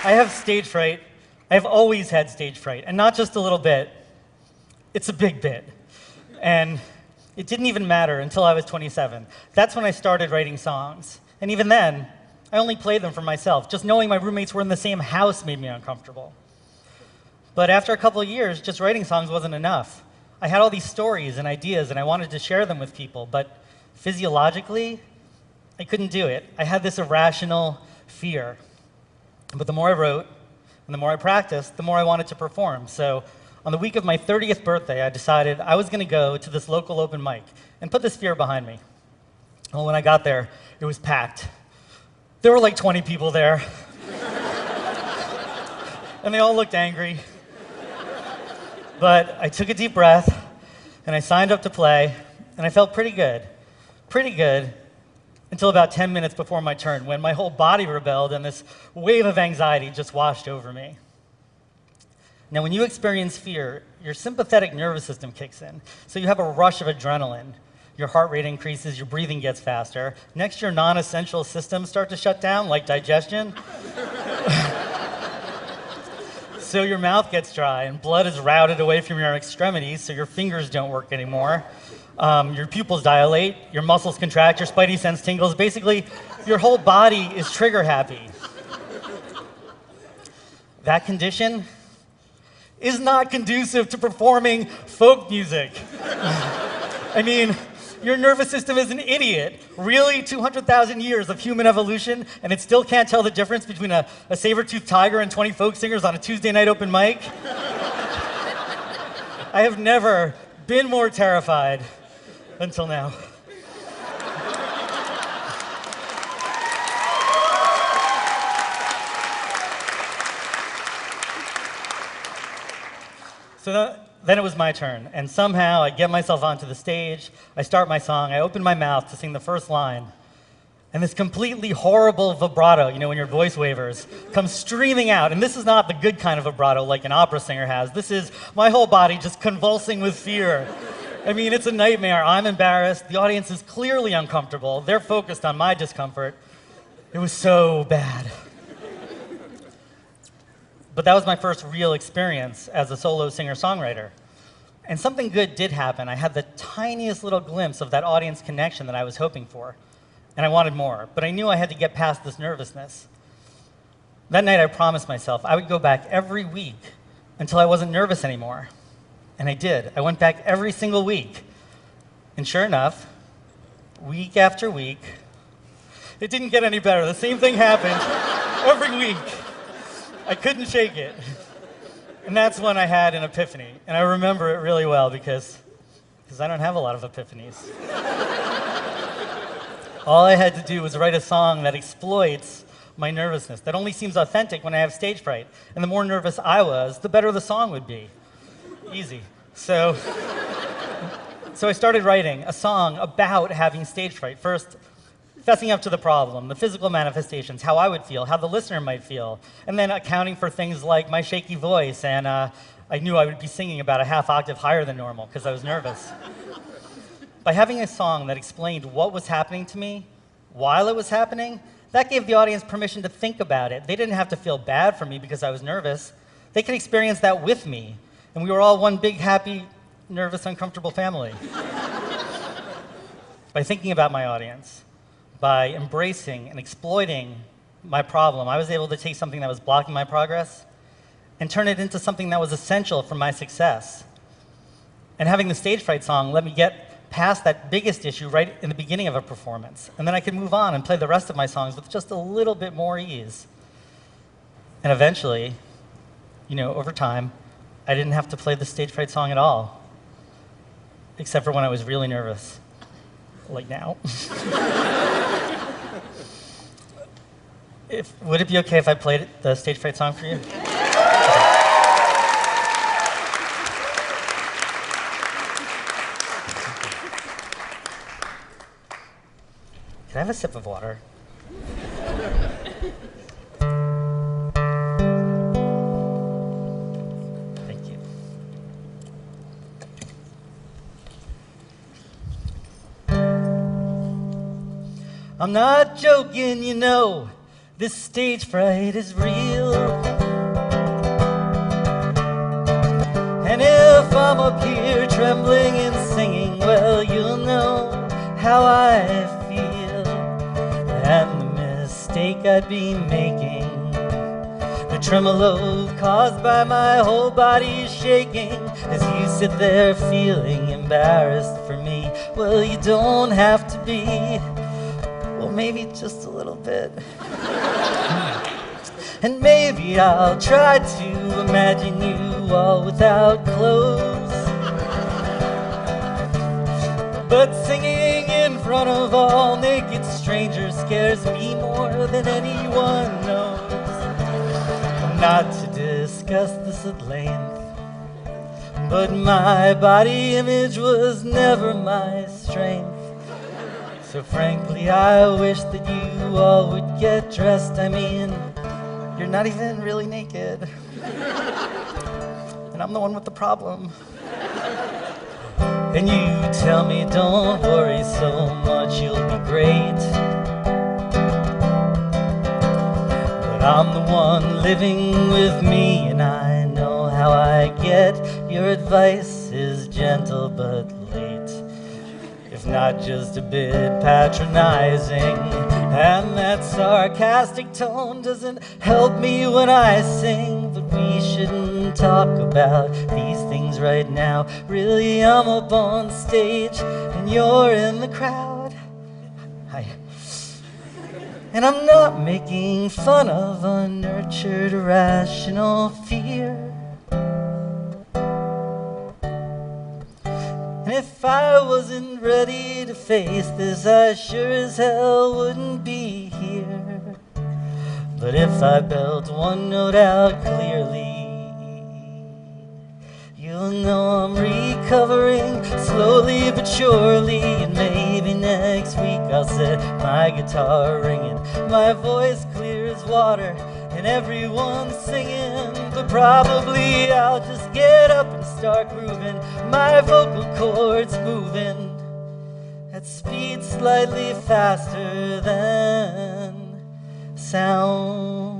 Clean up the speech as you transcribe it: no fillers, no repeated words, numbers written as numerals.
I have stage fright. I've always had stage fright, and not just a little bit. It's a big bit. And it didn't even matter until I was 27. That's when I started writing songs. And even then, I only played them for myself. Just knowing my roommates were in the same house made me uncomfortable. But after a couple of years, just writing songs wasn't enough. I had all these stories and ideas, and I wanted to share them with people, but physiologically, I couldn't do it. I had this irrational fear. But the more I wrote, and the more I practiced, the more I wanted to perform. So on the week of my 30th birthday, I decided I was going to go to this local open mic and put this fear behind me. Well, when I got there, it was packed. There were like 20 people there. And they all looked angry. But I took a deep breath, and I signed up to play, and I felt pretty good, until about 10 minutes before my turn, when my whole body rebelled and this wave of anxiety just washed over me. Now, when you experience fear, your sympathetic nervous system kicks in, so you have a rush of adrenaline. Your heart rate increases, your breathing gets faster. Next, your non-essential systems start to shut down, like digestion. So your mouth gets dry, and blood is routed away from your extremities, so your fingers don't work anymore. Your pupils dilate, your muscles contract, your spidey sense tingles. Basically, your whole body is trigger happy. That condition is not conducive to performing folk music. I mean, your nervous system is an idiot. Really, 200,000 years of human evolution, and it still can't tell the difference between a saber-toothed tiger and 20 folk singers on a Tuesday night open mic? I have never been more terrified until now. So then it was my turn, and somehow I get myself onto the stage, I start my song, I open my mouth to sing the first line, and this completely horrible vibrato, you know, when your voice wavers, comes streaming out. And this is not the good kind of vibrato like an opera singer has. This is my whole body just convulsing with fear. I mean, it's a nightmare. I'm embarrassed. The audience is clearly uncomfortable. They're focused on my discomfort. It was so bad. But that was my first real experience as a solo singer-songwriter. And something good did happen. I had the tiniest little glimpse of that audience connection that I was hoping for. And I wanted more. But I knew I had to get past this nervousness. That night, I promised myself I would go back every week until I wasn't nervous anymore. And I did. I went back every single week. And sure enough, week after week, it didn't get any better. The same thing happened every week. I couldn't shake it. And that's when I had an epiphany. And I remember it really well because I don't have a lot of epiphanies. All I had to do was write a song that exploits my nervousness, that only seems authentic when I have stage fright. And the more nervous I was, the better the song would be. Easy. So I started writing a song about having stage fright. First, fessing up to the problem, the physical manifestations, how I would feel, how the listener might feel, and then accounting for things like my shaky voice, and I knew I would be singing about a half octave higher than normal because I was nervous. By having a song that explained what was happening to me while it was happening, that gave the audience permission to think about it. They didn't have to feel bad for me because I was nervous. They could experience that with me, and we were all one big, happy, nervous, uncomfortable family. By thinking about my audience, by embracing and exploiting my problem, I was able to take something that was blocking my progress and turn it into something that was essential for my success. And having the stage fright song let me get past that biggest issue right in the beginning of a performance. And then I could move on and play the rest of my songs with just a little bit more ease. And eventually, you know, over time, I didn't have to play the stage fright song at all, except for when I was really nervous, like now. Would it be okay if I played the stage fright song for you? Can I have a sip of water? Thank you. I'm not joking, you know. This stage fright is real. And if I'm up here trembling and singing, well, you'll know how I feel. And the mistake I'd be making, the tremolo caused by my whole body shaking, as you sit there feeling embarrassed for me. Well, you don't have to be. Well, maybe just a little bit. And maybe I'll try to imagine you all without clothes. But singing in front of all naked strangers scares me more than anyone knows. Not to discuss this at length, but my body image was never my strength. So frankly, I wish that you all would get dressed. I mean, you're not even really naked. And I'm the one with the problem. And you tell me don't worry so much, you'll be great. But I'm the one living with me, and I know how I get. Your advice is gentle but late, if not just a bit patronizing. And that sarcastic tone doesn't help me when I sing. But we shouldn't talk about these things right now. Really, I'm up on stage and you're in the crowd. Hi. And I'm not making fun of a nurtured, irrational fear. And if I wasn't ready to face this, I sure as hell wouldn't be here. But if I belt one note out clearly, you'll know I'm recovering slowly but surely. And maybe next week I'll set my guitar ringing, my voice clear as water, and everyone's singing. But probably I'll just get up and start grooving, my vocal cords moving at speed slightly faster than sound.